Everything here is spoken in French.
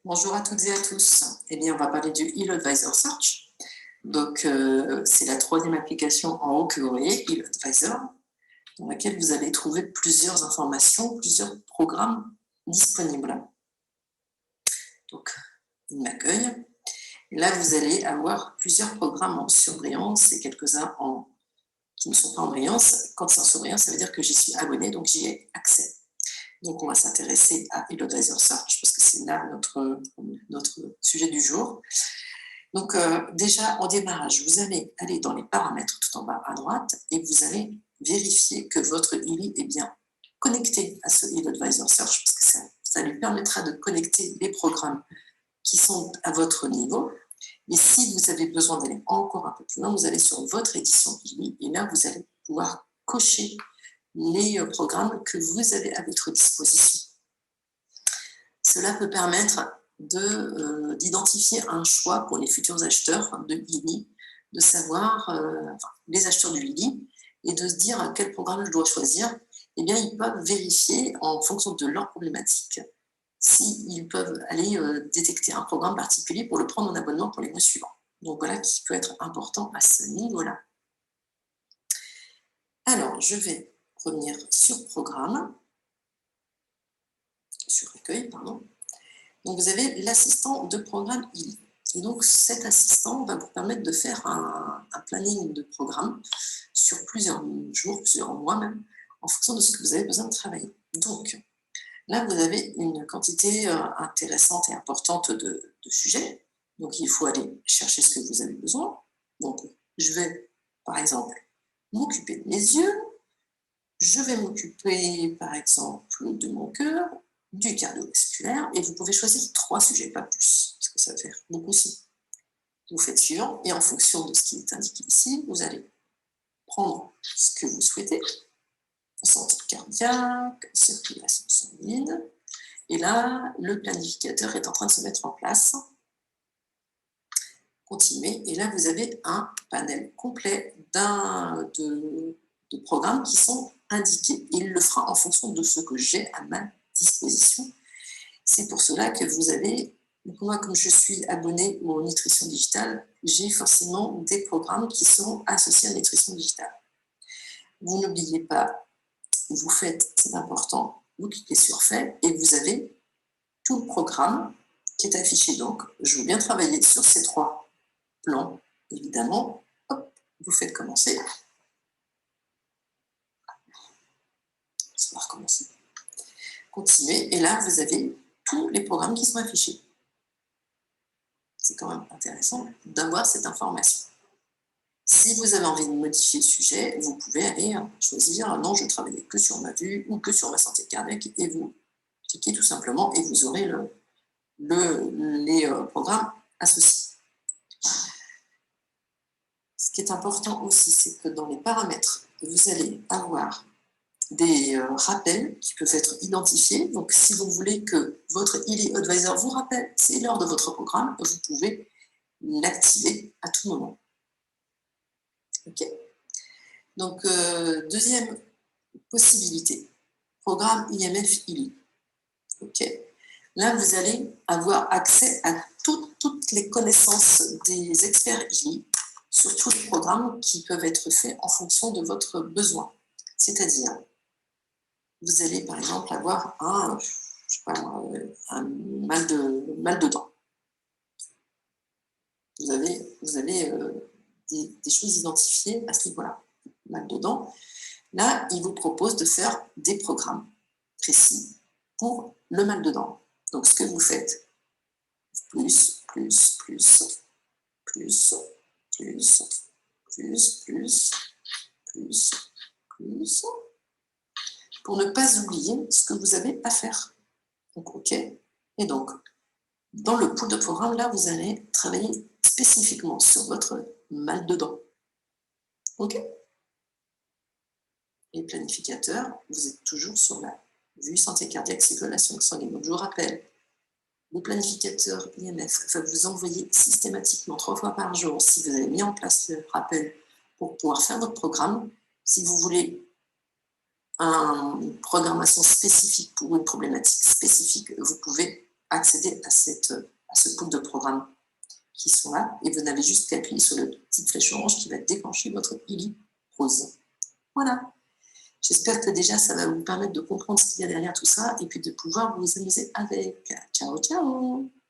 Bonjour à toutes et à tous. Eh bien, on va parler du Heal Advisor Search. Donc, c'est la troisième application en haut que vous voyez, Heal Advisor, dans laquelle vous allez trouver plusieurs informations, plusieurs programmes disponibles. Donc, il m'accueille. Là, vous allez avoir plusieurs programmes en surbrillance et quelques-uns qui ne sont pas en brillance. Quand c'est en surbrillance, ça veut dire que j'y suis abonnée, donc j'y ai accès. Donc, on va s'intéresser à Heal Advisor Search parce que c'est là notre sujet du jour. Donc, déjà, en démarrage, vous allez aller dans les paramètres tout en bas à droite et vous allez vérifier que votre ILI est bien connecté à ce Heal Advisor Search parce que ça lui permettra de connecter les programmes qui sont à votre niveau. Et si vous avez besoin d'aller encore un peu plus loin, vous allez sur votre édition ILI et là, vous allez pouvoir cocher les programmes que vous avez à votre disposition. Cela peut permettre d'identifier un choix pour les futurs acheteurs de Lili, de savoir, les acheteurs de Lili, et de se dire quel programme je dois choisir. Eh bien, ils peuvent vérifier en fonction de leur problématique s'ils peuvent aller détecter un programme particulier pour le prendre en abonnement pour les mois suivants. Donc voilà qui peut être important à ce niveau-là. Alors, je vais revenir sur Programme, sur Accueil, pardon. Donc, vous avez l'assistant de programme ILI. Et donc, cet assistant va vous permettre de faire un planning de programme sur plusieurs jours, plusieurs mois même, en fonction de ce que vous avez besoin de travailler. Donc, là, vous avez une quantité intéressante et importante de sujets. Donc, il faut aller chercher ce que vous avez besoin. Donc, je vais, par exemple, m'occuper de mes yeux. Je vais m'occuper, par exemple, de mon cœur, du cardiovasculaire, et vous pouvez choisir 3 sujets, pas plus, parce que ça va faire beaucoup aussi. Vous faites suivant, et en fonction de ce qui est indiqué ici, vous allez prendre ce que vous souhaitez, santé cardiaque, circulation sanguine, et là, le planificateur est en train de se mettre en place. Continuez, et là, vous avez un panel complet de programmes qui sont indiqués. Il le fera en fonction de ce que j'ai à ma disposition. C'est pour cela que vous avez, moi, comme je suis abonnée au Nutrition Digitale, j'ai forcément des programmes qui sont associés à Nutrition Digitale. Vous n'oubliez pas, vous faites, c'est important, vous cliquez sur Fait et vous avez tout le programme qui est affiché. Donc, je veux bien travailler sur ces 3 plans, évidemment. Hop, vous faites commencer. On va recommencer. Continuez, et là, vous avez tous les programmes qui sont affichés. C'est quand même intéressant d'avoir cette information. Si vous avez envie de modifier le sujet, vous pouvez aller choisir « Non, je ne travaillais que sur ma vue ou que sur ma santé cardiaque » et vous cliquez tout simplement et vous aurez les programmes associés. Ce qui est important aussi, c'est que dans les paramètres, vous allez avoir des rappels qui peuvent être identifiés. Donc, si vous voulez que votre ILI Advisor vous rappelle, c'est l'heure de votre programme, vous pouvez l'activer à tout moment. OK. Donc, deuxième possibilité, programme IMF ILI. OK. Là, vous allez avoir accès à toutes les connaissances des experts ILI sur tous les programmes qui peuvent être faits en fonction de votre besoin. C'est-à-dire, vous allez par exemple avoir un mal de dents. Vous avez des choses identifiées à ce niveau-là. Mal de dents. Là, il vous propose de faire des programmes précis pour le mal de dents. Donc, ce que vous faites, plus, pour ne pas oublier ce que vous avez à faire. Donc, OK. Et donc, dans le pool de programme, là, vous allez travailler spécifiquement sur votre mal de dents. OK. Et planificateur, vous êtes toujours sur la vue santé cardiaque, circulation sanguine. Donc, je vous rappelle, le planificateur IMF va vous envoyer systématiquement 3 fois par jour, si vous avez mis en place le rappel pour pouvoir faire votre programme. Si vous voulez une programmation spécifique pour une problématique spécifique, vous pouvez accéder à ce pool de programmes qui sont là, et vous n'avez juste qu'à appuyer sur la petite flèche orange qui va déclencher votre Illy Rose. Voilà. J'espère que déjà ça va vous permettre de comprendre ce qu'il y a derrière tout ça et puis de pouvoir vous amuser avec. Ciao, ciao!